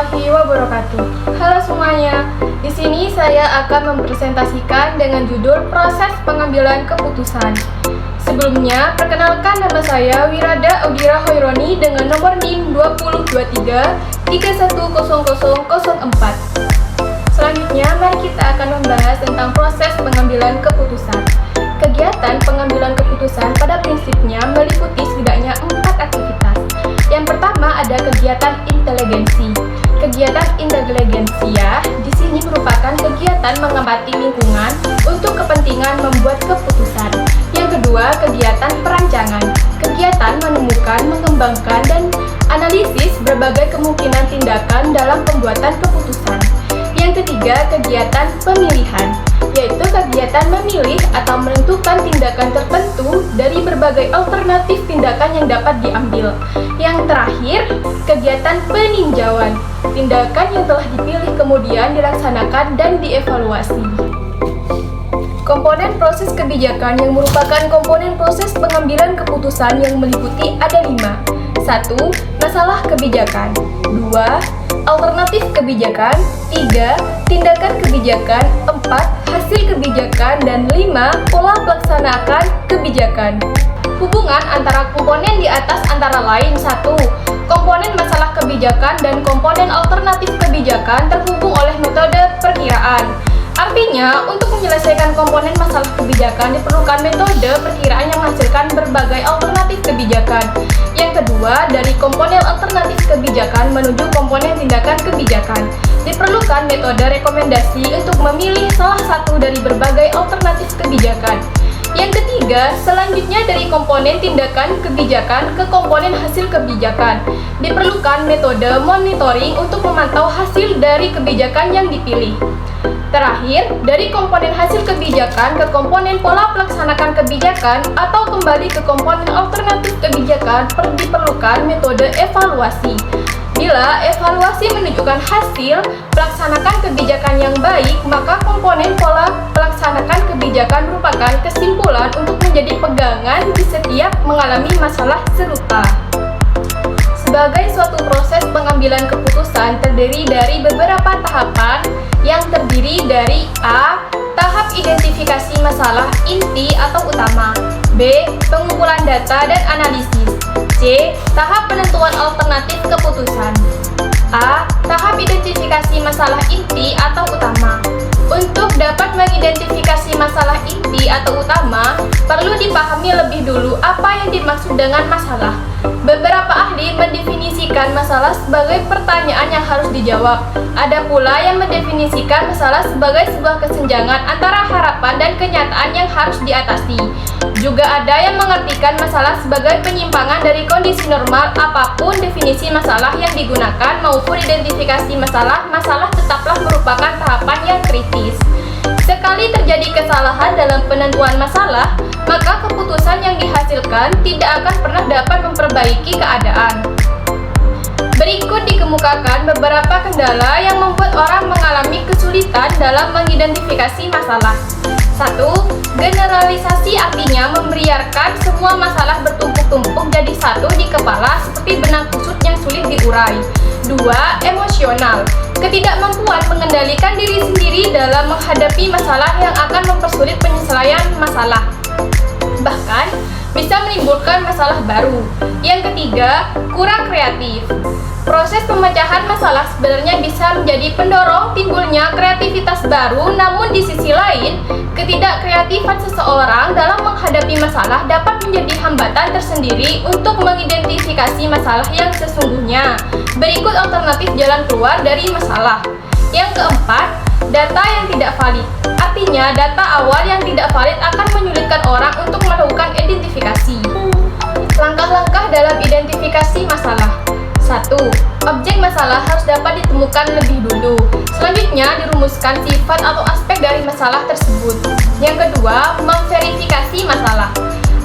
warahmatullahi wabarakatuh. Halo semuanya. Di sini saya akan mempresentasikan dengan judul proses pengambilan keputusan. Sebelumnya, perkenalkan nama saya Wirada Audira Hoironi dengan nomor NIM 2023310004. Selanjutnya, mari kita akan membahas tentang proses pengambilan keputusan. Kegiatan pengambilan keputusan pada prinsipnya meliputi setidaknya 4 aktivitas. Yang pertama ada kegiatan inteligensi. Kegiatan inteligensia di sini merupakan kegiatan mengamati lingkungan untuk kepentingan membuat keputusan. Yang kedua, kegiatan perancangan. Kegiatan menemukan, mengembangkan, dan analisis berbagai kemungkinan tindakan dalam pembuatan keputusan. Yang ketiga, kegiatan pemilihan, yaitu kegiatan memilih atau menentukan tindakan tertentu dari berbagai alternatif tindakan yang dapat diambil. Yang terakhir, kegiatan peninjauan, tindakan yang telah dipilih kemudian dilaksanakan dan dievaluasi. Komponen proses kebijakan yang merupakan komponen proses pengambilan keputusan yang meliputi ada 5. 1. Masalah kebijakan. 2. Alternatif kebijakan. 3. Tindakan kebijakan. 4. Hasil kebijakan. Dan 5. Pola pelaksanaan kebijakan. Hubungan antara komponen di atas antara lain 1. Komponen masalah kebijakan dan komponen alternatif kebijakan terhubung oleh metode perkiraan. Artinya, untuk menyelesaikan komponen masalah kebijakan diperlukan metode perkiraan yang menghasilkan berbagai alternatif kebijakan. Yang kedua, dari komponen alternatif kebijakan menuju komponen tindakan kebijakan. Diperlukan metode rekomendasi untuk memilih salah satu dari berbagai alternatif kebijakan. Yang ketiga, selanjutnya dari komponen tindakan kebijakan ke komponen hasil kebijakan. Diperlukan metode monitoring untuk memantau hasil dari kebijakan yang dipilih. Terakhir, dari komponen hasil kebijakan ke komponen pola pelaksanaan kebijakan atau kembali ke komponen alternatif kebijakan diperlukan metode evaluasi. Bila evaluasi menunjukkan hasil pelaksanaan kebijakan yang baik, maka komponen pola pelaksanaan kebijakan merupakan kesimpulan untuk menjadi pegangan di setiap mengalami masalah serupa. Sebagai suatu proses pengambilan keputusan terdiri dari beberapa tahapan yang terdiri dari A. Tahap identifikasi masalah inti atau utama. B. Pengumpulan data dan analisis. C. Tahap penentuan alternatif keputusan. A. Tahap identifikasi masalah inti atau utama. Untuk dapat mengidentifikasi masalah inti atau utama, perlu dipahami lebih dulu apa yang dimaksud dengan masalah. Beberapa ahli mendefinisikan masalah sebagai pertanyaan yang harus dijawab. Ada pula yang mendefinisikan masalah sebagai sebuah kesenjangan antara harapan dan kenyataan yang harus diatasi. Juga ada yang mengartikan masalah sebagai penyimpangan dari kondisi normal. Apapun definisi masalah yang digunakan maupun identifikasi masalah tetaplah merupakan tahapan yang kritis. Sekali terjadi kesalahan dalam penentuan masalah, maka keputusan yang dihasilkan tidak akan pernah dapat memperbaiki keadaan. Berikut dikemukakan beberapa kendala yang membuat orang mengalami kesulitan dalam mengidentifikasi masalah. 1. Generalisasi artinya membiarkan semua masalah bertumpuk-tumpuk jadi satu di kepala seperti benang kusut yang sulit diurai. 2. Emosional. Ketidakmampuan mengendalikan diri sendiri dalam menghadapi masalah yang akan mempersulit penyelesaian masalah. Bahkan, bisa menimbulkan masalah baru. Yang ketiga, kurang kreatif. Proses pemecahan masalah sebenarnya bisa menjadi pendorong timbulnya kreativitas baru, namun di sisi lain, ketidakkreatifan seseorang dalam menghadapi masalah dapat menjadi hambatan tersendiri untuk mengidentifikasi masalah yang sesungguhnya. Berikut alternatif jalan keluar dari masalah. Yang keempat, data yang tidak valid. Artinya, data awal yang tidak valid akan menyulitkan orang untuk melakukan identifikasi. Langkah-langkah dalam identifikasi masalah. 1. Objek masalah harus dapat ditemukan lebih dulu. Selanjutnya, dirumuskan sifat atau aspek dari masalah tersebut. Yang kedua, memverifikasi masalah.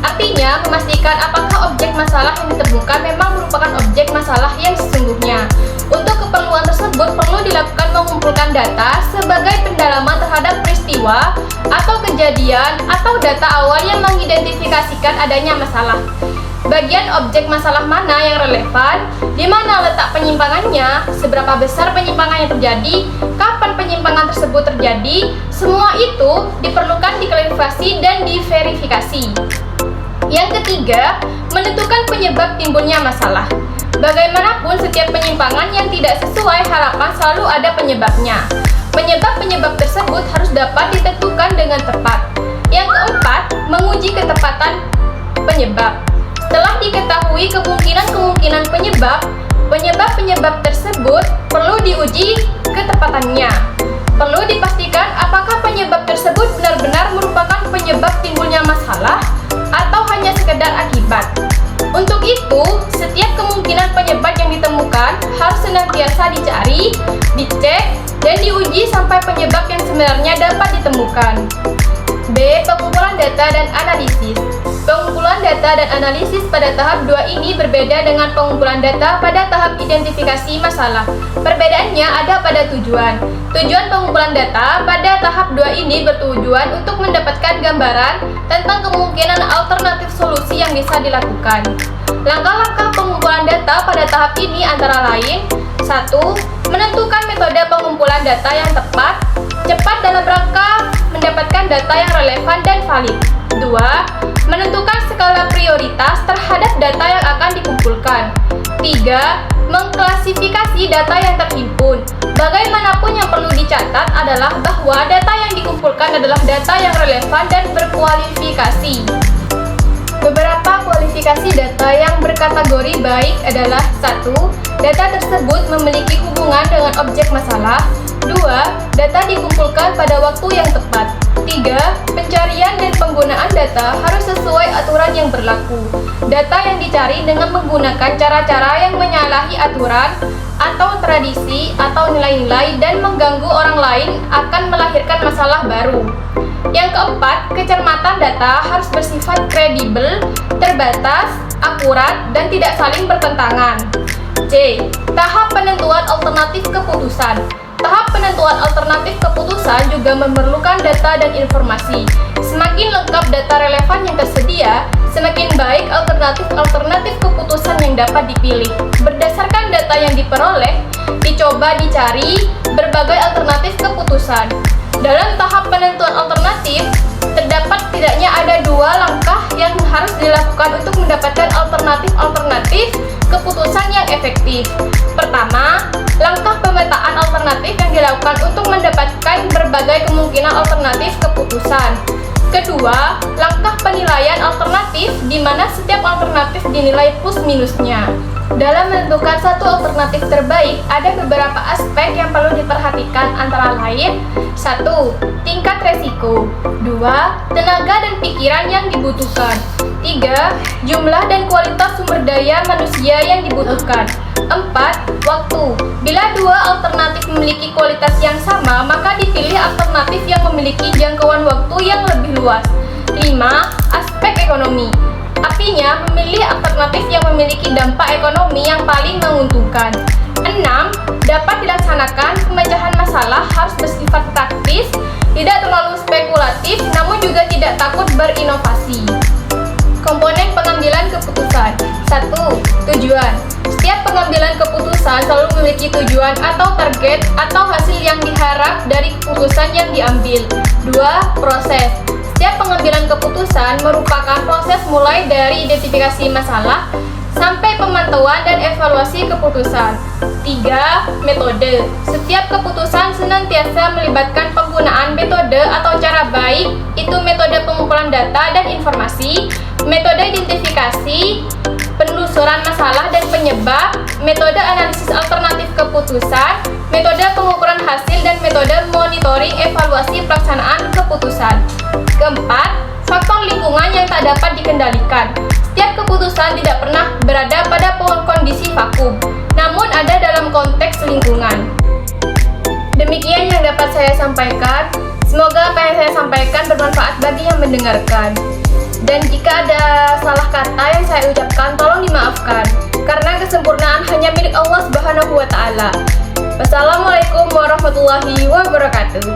Artinya, memastikan apakah objek masalah yang ditemukan memang merupakan objek masalah yang sesungguhnya. Untuk keperluan tersebut, perlu dilakukan mengumpulkan data sebagai pendalaman terhadap peristiwa atau kejadian atau data awal yang mengidentifikasikan adanya masalah. bagian objek masalah mana yang relevan, di mana letak penyimpangannya, seberapa besar penyimpangan yang terjadi, kapan penyimpangan tersebut terjadi, semua itu diperlukan diklarifikasi dan diverifikasi. Yang ketiga, menentukan penyebab timbulnya masalah. Bagaimanapun, setiap penyimpangan yang tidak sesuai harapan selalu ada penyebabnya. Penyebab-penyebab tersebut harus dapat ditentukan dengan tepat. Yang keempat, menguji ketepatan penyebab. Setelah diketahui kemungkinan-kemungkinan penyebab tersebut perlu diuji ketepatannya. Perlu dipastikan apakah penyebab tersebut benar-benar merupakan penyebab timbulnya masalah atau hanya sekedar akibat. Untuk itu, setiap kemungkinan penyebab yang ditemukan harus senantiasa dicari, dicek, dan diuji sampai penyebab yang sebenarnya dapat ditemukan. B. Pengumpulan data dan analisis. Pengumpulan data dan analisis pada tahap 2 ini berbeda dengan pengumpulan data pada tahap identifikasi masalah. Perbedaannya ada pada tujuan. Tujuan pengumpulan data pada tahap 2 ini bertujuan untuk mendapatkan gambaran tentang kemungkinan alternatif solusi yang bisa dilakukan. Langkah-langkah pengumpulan data pada tahap ini antara lain: 1. Menentukan metode pengumpulan data yang tepat, cepat dalam rangka mendapatkan data yang relevan dan valid. 2. Menentukan skala prioritas terhadap data yang akan dikumpulkan. 3. Mengklasifikasi data yang terhimpun. Bagaimanapun yang perlu dicatat adalah bahwa data yang dikumpulkan adalah data yang relevan dan berkualifikasi. Beberapa kualifikasi data yang berkategori baik adalah: 1. Data tersebut memiliki hubungan dengan objek masalah. 2. Data dikumpulkan pada waktu yang tepat. 3. Pencarian dan penggunaan data harus sesuai aturan yang berlaku. Data yang dicari dengan menggunakan cara-cara yang menyalahi aturan atau tradisi atau nilai-nilai dan mengganggu orang lain akan melahirkan masalah baru. Yang keempat, kecermatan data harus bersifat kredibel, terbatas, akurat, dan tidak saling bertentangan. C. Tahap penentuan alternatif keputusan. Tahap penentuan alternatif keputusan juga memerlukan data dan informasi. Semakin lengkap data relevan yang tersedia, semakin baik alternatif keputusan yang dapat dipilih. Berdasarkan data yang diperoleh, dicoba dicari berbagai alternatif keputusan. Dalam tahap penentuan alternatif, terdapat setidaknya ada 2 langkah yang harus dilakukan untuk mendapatkan alternatif keputusan yang efektif. Pertama, langkah pemetaan alternatif yang dilakukan untuk mendapatkan berbagai kemungkinan alternatif keputusan. Kedua, langkah penilaian alternatif di mana setiap alternatif dinilai plus minusnya. Dalam menentukan satu alternatif terbaik, ada beberapa aspek yang perlu diperhatikan antara lain: 1. Tingkat resiko. 2. Tenaga dan pikiran yang dibutuhkan. 3. Jumlah dan kualitas sumber daya manusia yang dibutuhkan. 4. Waktu. Bila 2 alternatif memiliki kualitas yang sama, maka dipilih alternatif yang memiliki jangkauan waktu yang lebih luas. 5. Aspek ekonomi. Artinya, memilih alternatif yang memiliki dampak ekonomi yang paling menguntungkan. 6. Dapat dilaksanakan, pemecahan masalah harus bersifat praktis, tidak terlalu spekulatif, namun juga tidak takut berinovasi. Komponen pengambilan keputusan. 1. Tujuan. Setiap pengambilan keputusan selalu memiliki tujuan atau target atau hasil yang diharap dari keputusan yang diambil. 2. Proses. Setiap pengambilan keputusan merupakan proses mulai dari identifikasi masalah sampai pemantauan dan evaluasi keputusan. 3. Metode. Setiap keputusan senantiasa melibatkan penggunaan metode atau cara baik, itu metode pengumpulan data dan informasi, metode identifikasi, penelusuran masalah dan penyebab, metode analisis alternatif keputusan, metode pengukuran hasil, dan metode monitoring evaluasi pelaksanaan keputusan. Keempat, faktor lingkungan yang tak dapat dikendalikan. Setiap keputusan tidak pernah berada pada kondisi vakum, namun ada dalam konteks lingkungan. Demikian yang dapat saya sampaikan. Semoga apa yang saya sampaikan bermanfaat bagi yang mendengarkan. Dan jika ada salah kata yang saya ucapkan, tolong dimaafkan, karena kesempurnaan hanya milik Allah Subhanahu wa Ta'ala. Wassalamualaikum warahmatullahi wabarakatuh.